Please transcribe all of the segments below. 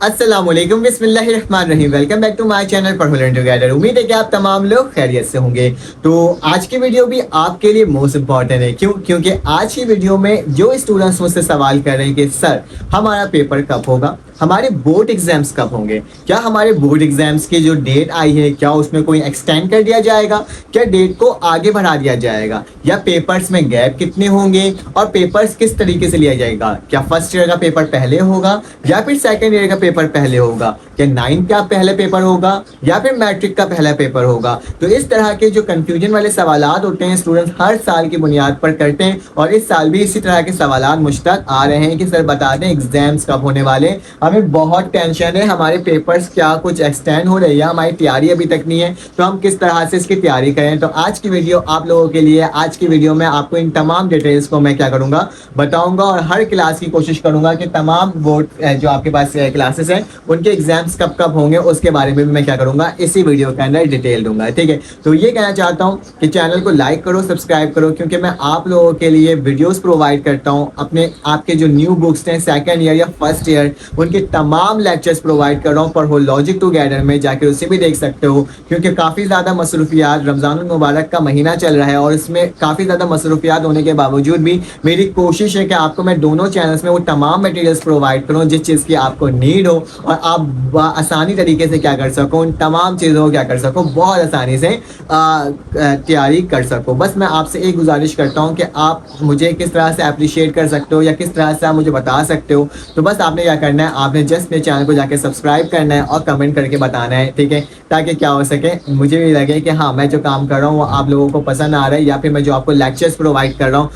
अस्सलामुअलैकुम बिस्मिल्लाहिर्रहमानिर्रहीम। Welcome back to my channel पढ़ो लर्न टुगेदर। उम्मीद है कि आप तमाम लोग खैरियत से होंगे। तो आज की वीडियो भी आपके लिए मोस्ट इंपॉर्टेंट है। क्योंकि आज की वीडियो में जो स्टूडेंट्स मुझसे सवाल कर रहे हैं कि सर हमारा पेपर कब होगा, हमारे बोर्ड एग्जाम्स कब होंगे, क्या हमारे बोर्ड एग्जाम्स की जो डेट आई है क्या उसमें कोई एक्सटेंड कर दिया जाएगा, क्या डेट को आगे बढ़ा दिया जाएगा, या पेपर्स में गैप कितने होंगे और पेपर्स किस तरीके से लिया जाएगा, क्या फर्स्ट ईयर का पेपर पहले होगा या फिर सेकेंड ईयर का पेपर पहले होगा, क्या 9th का पहले पेपर होगा या फिर मैट्रिक का पहला पेपर होगा। तो इस तरह के जो कंफ्यूजन वाले सवालात होते हैं स्टूडेंट्स हर साल की बुनियाद पर करते हैं और इस साल भी इसी तरह के सवालात मुझ तक आ रहे हैं कि सर बता दें एग्जाम्स कब होने वाले, हमें बहुत टेंशन है, हमारे पेपर्स क्या कुछ एक्सटेंड हो रहे हैं, हमारी तैयारी अभी तक नहीं है, तो हम किस तरह से इसकी तैयारी करें। तो आज की वीडियो आप लोगों के लिए, आज की वीडियो में आपको इन तमाम डिटेल्स को मैं क्या करूंगा बताऊंगा और हर क्लास की कोशिश करूंगा कि तमाम बोर्ड जो आपके पास क्लासेस हैं उनके एग्जाम्स कब कब होंगे उसके बारे में भी मैं क्या करूंगा इसी वीडियो के अंदर डिटेल दूंगा। ठीक है, तो ये कहना चाहता हूँ कि चैनल को लाइक करो, सब्सक्राइब करो, क्योंकि मैं आप लोगों के लिए वीडियोस प्रोवाइड करता हूँ। अपने आपके जो न्यू बुक्स हैं सेकंड ईयर या फर्स्ट ईयर उनके तमाम लेक्चर्स प्रोवाइड कर रहा हूँ पढ़ो लॉजिक टुगेदर में, जाके उसे भी देख सकते हो। क्योंकि काफ़ी ज़्यादा मसरूफियात, रमज़ानुल मुबारक का महीना चल रहा है और इसमें काफ़ी ज़्यादा मसरूफियात होने के बावजूद भी मेरी कोशिश है कि आपको मैं दोनों चैनल्स में वो तमाम मटेरियल्स प्रोवाइड करूँ जिस चीज़ की आपको नीड हो और आप आसानी तरीके से क्या कर सको, उन तमाम चीज़ों को क्या कर सको, बहुत आसानी से तैयारी कर सको। बस मैं आपसे एक गुजारिश करता हूँ कि आप मुझे किस तरह से अप्रिशिएट कर सकते हो या किस तरह से आप मुझे बता सकते हो। तो बस आपने क्या करना है, आपने जस्ट मेरे चैनल को जाके सब्सक्राइब करना है और कमेंट करके बताना है। ठीक है, ताकि क्या हो सके मुझे भी लगे कि हाँ मैं जो काम कर रहा हूँ वो आप लोगों को पसंद आ रहा है, या फिर मैं जो आपको लेक्चर्स प्रोवाइड कर रहा हूँ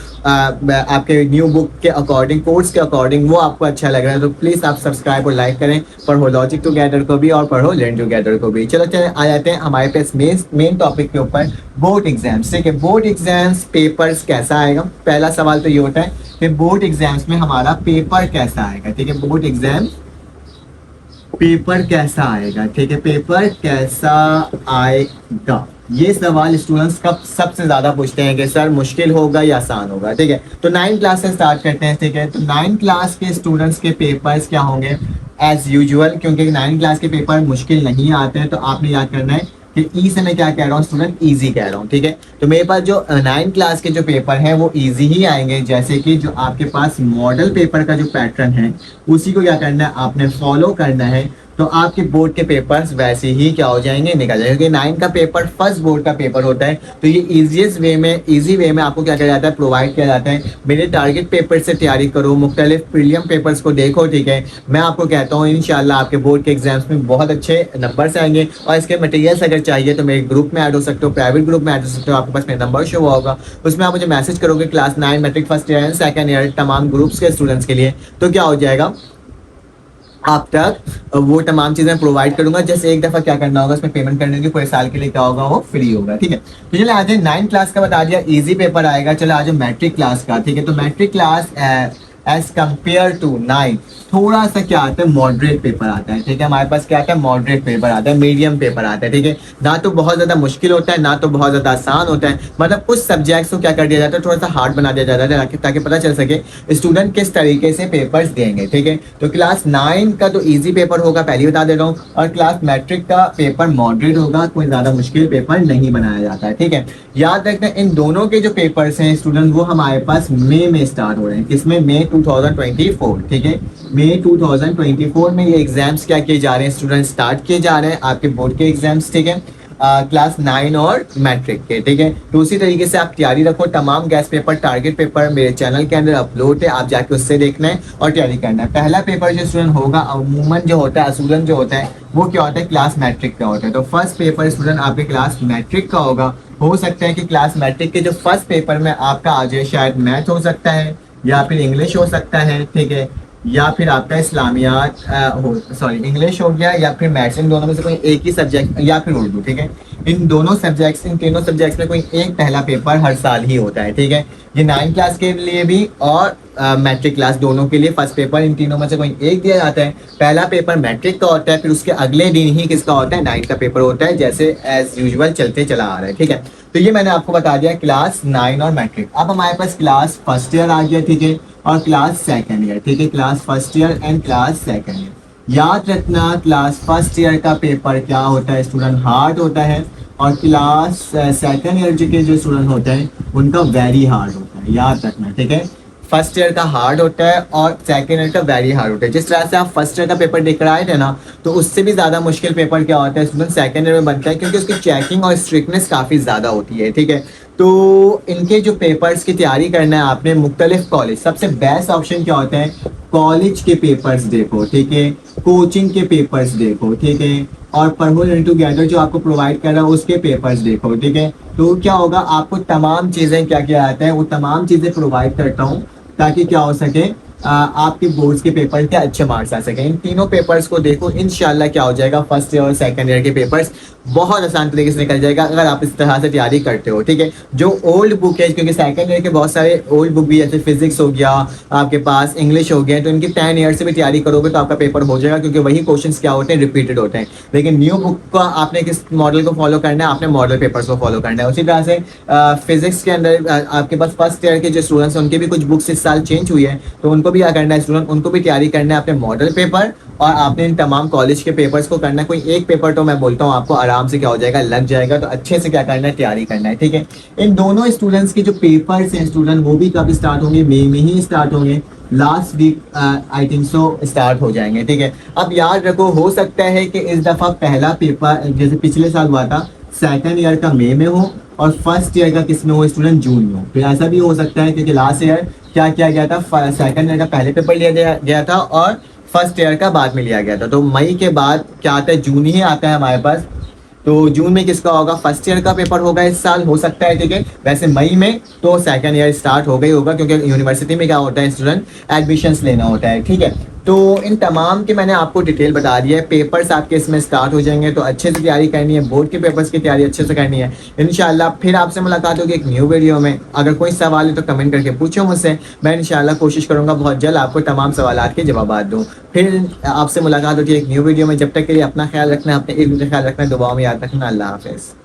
आपके न्यू बुक के अकॉर्डिंग, कोर्स के अकॉर्डिंग, वो आपको अच्छा लग रहा है। तो प्लीज़ आप सब्सक्राइब और लाइक करें पढ़ो लॉजिक टुगेदर को भी और पढ़ो लर्न टुगेदर को भी। चलो आ जाते हैं हमारे पास मेन टॉपिक के ऊपर, बोर्ड एग्जाम्स। ठीक है, बोर्ड एग्जाम्स पेपर्स कैसा आएगा। पहला सवाल तो ये होता है कि बोर्ड एग्जाम्स में हमारा पेपर कैसा आएगा। ठीक है, बोर्ड एग्जाम पेपर कैसा आएगा। ठीक है, पेपर कैसा आएगा, ये सवाल स्टूडेंट्स कब सबसे ज्यादा पूछते हैं कि सर मुश्किल होगा या आसान होगा। ठीक है, तो 9th क्लास से स्टार्ट करते हैं। ठीक है, तो 9th क्लास के स्टूडेंट्स के पेपर्स क्या होंगे एज यूजुअल, क्योंकि 9th क्लास के पेपर मुश्किल नहीं आते हैं। तो आपने याद करना है कि ई से मैं क्या कह रहा हूँ स्टूडेंट, इजी कह रहा हूँ। ठीक है, तो मेरे पास जो 9th क्लास के जो पेपर हैं वो इजी ही आएंगे। जैसे कि जो आपके पास मॉडल पेपर का जो पैटर्न है उसी को क्या करना है, आपने फॉलो करना है। तो आपके बोर्ड के पेपर्स वैसे ही क्या हो जाएंगे, निकल जाएंगे। क्योंकि 9 का पेपर फर्स्ट बोर्ड का पेपर होता है, तो ये इजी वे में आपको क्या किया जाता है, प्रोवाइड किया जाता है। मेरे टारगेट पेपर से तैयारी करो, मुख्तलिफ प्रीलियम पेपर्स को देखो। ठीक है, मैं आपको कहता हूँ इंशाल्लाह आपके बोर्ड के एग्जाम्स में बहुत अच्छे नंबर आएंगे। और इसके मटेरियल्स अगर चाहिए तो मेरे ग्रुप में ऐड हो सकते हो, प्राइवेट ग्रुप में ऐड हो सकते हो। आपके पास मेरा नंबर शो होगा, उसमें आप मुझे मैसेज करोगे class 9 matric first year and second year तमाम ग्रुप्स के स्टूडेंट्स के लिए, तो क्या हो जाएगा आप तक वो तमाम चीज़ें प्रोवाइड करूंगा। जैसे एक दफ़ा क्या करना होगा, उसमें पेमेंट करने की, पूरे साल के लिए क्या होगा वो फ्री होगा। ठीक है, तो चलो आज 9th क्लास का बता दिया, इजी पेपर आएगा। चलो आज मैट्रिक क्लास का। ठीक है, तो matric class as compare to 9 थोड़ा सा क्या आता है, मॉडरेट पेपर आता है। ठीक है, हमारे पास क्या आता है, मॉडरेट पेपर आता है, मीडियम पेपर आता है। ठीक है, ना तो बहुत ज़्यादा मुश्किल होता है ना तो बहुत ज़्यादा आसान होता है, मतलब कुछ सब्जेक्ट्स को क्या कर दिया जाता है, थोड़ा सा हार्ड बना दिया जाता है ताकि पता चल सके स्टूडेंट किस तरीके से पेपर्स देंगे। ठीक है, तो क्लास 9 का तो ईजी पेपर होगा, पहले बता दे रहा हूँ, और क्लास मैट्रिक का पेपर मॉडरेट होगा, कोई ज़्यादा मुश्किल पेपर नहीं बनाया जाता है। ठीक है, याद रखना इन दोनों के जो पेपर्स हैं स्टूडेंट वो हमारे पास मई में स्टार्ट हो रहे हैं। किसमें, मई 2024। ठीक है, मई 2024 में ये एग्जाम्स क्या किए जा रहे हैं स्टूडेंट, स्टार्ट किए जा रहे हैं आपके बोर्ड के एग्जाम्स। ठीक है, क्लास 9 और मैट्रिक के। ठीक है, तो उसी तरीके से आप तैयारी रखो। तमाम गैस पेपर, टारगेट पेपर मेरे चैनल के अंदर अपलोड है, आप जाके उससे देखना है और तैयारी करना है। पहला पेपर जो स्टूडेंट होगा अमूमन जो होता है, असूलन जो होता है वो क्या होता है, क्लास मैट्रिक का होता है। तो फर्स्ट पेपर स्टूडेंट आपके क्लास मैट्रिक का होगा। हो सकता है कि क्लास मैट्रिक के जो फर्स्ट पेपर में आपका आ जाए, शायद मैथ हो सकता है या फिर इंग्लिश हो सकता है। ठीक है, या फिर आपका इस्लामियात इंग्लिश हो गया या फिर मैथ्स, इन दोनों में से कोई एक ही सब्जेक्ट, या फिर उर्दू। ठीक है, इन तीनों सब्जेक्ट्स में कोई एक पहला पेपर हर साल ही होता है। ठीक है, ये 9 क्लास के लिए भी और मैट्रिक क्लास दोनों के लिए फर्स्ट पेपर इन तीनों में से कोई एक दिया जाता है। पहला पेपर मैट्रिक का होता है, फिर उसके अगले दिन ही किसका होता है, 9 का पेपर होता है, जैसे एज यूजुअल चलते चला आ रहा है। ठीक है, तो ये मैंने आपको बता दिया क्लास 9 और मैट्रिक। अब हमारे पास क्लास फर्स्ट ईयर आ गया। ठीक है, और क्लास सेकंड ईयर। ठीक है, class first year and class second year. याद रखना क्लास फर्स्ट ईयर का पेपर क्या होता है स्टूडेंट, हार्ड होता है, और क्लास सेकंड ईयर के जो स्टूडेंट होते हैं उनका वेरी हार्ड होता है, याद रखना, ठीक है। फर्स्ट ईयर का हार्ड होता है और सेकंड ईयर का वेरी हार्ड होता है। जिस तरह से आप फर्स्ट ईयर का पेपर देख कर आए थे ना, तो उससे भी ज़्यादा मुश्किल पेपर क्या होता है स्टूडेंट सेकंड ईयर में बनता है, क्योंकि उसकी चेकिंग और स्ट्रिक्टनेस काफ़ी ज़्यादा होती है, ठीक है। तो इनके जो पेपर्स की तैयारी करना है आपने मुख्तलिफ कॉलेज, सबसे बेस्ट ऑप्शन क्या होता है, कॉलेज के पेपर्स देखो, ठीक है, कोचिंग के पेपर्स देखो, ठीक है, और पढ़ो लर्न टुगेदर जो आपको प्रोवाइड कर रहा है उसके पेपर्स देखो, ठीक है। तो क्या होगा, आपको तमाम चीज़ें क्या क्या आता है वो तमाम चीज़ें प्रोवाइड करता हूँ, ताकि क्या हो सके, आपके बोर्ड्स के पेपर के अच्छे मार्क्स आ सके। इन तीनों पेपर्स को देखो, इंशाल्लाह क्या हो जाएगा, फर्स्ट ईयर और सेकंड ईयर के पेपर्स बहुत आसान तरीके से निकल जाएगा अगर आप इस तरह से तैयारी करते हो, ठीक है। जो ओल्ड बुक है, क्योंकि सेकंड ईयर के बहुत सारे ओल्ड बुक भी, जैसे फिजिक्स हो गया आपके पास, इंग्लिश हो गया, तो इनकी 10 ईयर से भी तैयारी करोगे तो आपका पेपर हो जाएगा, क्योंकि वही क्वेश्चंस क्या होते हैं, रिपीटेड होते हैं। लेकिन न्यू बुक का आपने किस मॉडल को फॉलो करना है, आपने मॉडल पेपर्स को फॉलो करना है। उसी तरह से फिजिक्स के अंदर आपके पास फर्स्ट ईयर के जो स्टूडेंट्स हैं उनकी भी कुछ बुक्स इस साल चेंज हुई है, तो उनको भी क्या करना है स्टूडेंट, उनको भी तैयारी करना है अपने मॉडल पेपर, और आपने इन तमाम कॉलेज के पेपर्स को करना है। कोई एक पेपर तो मैं बोलता हूँ आपको आराम से क्या हो जाएगा, लग जाएगा। तो अच्छे से क्या करना है, तैयारी करना है, ठीक है। इन दोनों स्टूडेंट्स के जो पेपर्स हैं स्टूडेंट, वो भी कब स्टार्ट होंगे, मई में ही स्टार्ट होंगे, last week I think so start हो जाएंगे, ठीक है। अब याद रखो, हो सकता है कि इस दफ़ा पहला पेपर जैसे पिछले साल हुआ था सेकंड ईयर का मई में हो और फर्स्ट ईयर का किस में हो स्टूडेंट, जून में हो। तो ऐसा भी हो सकता है, क्योंकि लास्ट ईयर क्या किया गया था, सेकंड ईयर का पहले पेपर लिया गया था और फर्स्ट ईयर का बाद में लिया गया था। तो मई के बाद क्या आता है, जून ही आता है हमारे पास। तो जून में किसका होगा, फर्स्ट ईयर का पेपर होगा इस साल, हो सकता है, ठीक है। वैसे मई में तो सेकंड ईयर स्टार्ट हो गई होगा, क्योंकि यूनिवर्सिटी में क्या होता है स्टूडेंट, एडमिशन्स लेना होता है, ठीक है। तो इन तमाम की मैंने आपको डिटेल बता दी है। पेपर्स आपके इसमें स्टार्ट हो जाएंगे, तो अच्छे से तैयारी करनी है, बोर्ड के पेपर्स की तैयारी अच्छे से करनी है। इंशाल्लाह फिर आपसे मुलाकात होगी एक न्यू वीडियो में। अगर कोई सवाल है तो कमेंट करके पूछो मुझसे, मैं इंशाल्लाह कोशिश करूंगा बहुत जल्द आपको तमाम सवालात के जवाब दूँ। फिर आपसे मुलाकात होती है एक न्यू वीडियो में। जब तक के लिए अपना ख्याल रखना, अपने इल्म का ख्याल रखना, दुआओं में याद रखना। अल्लाह हाफिज़।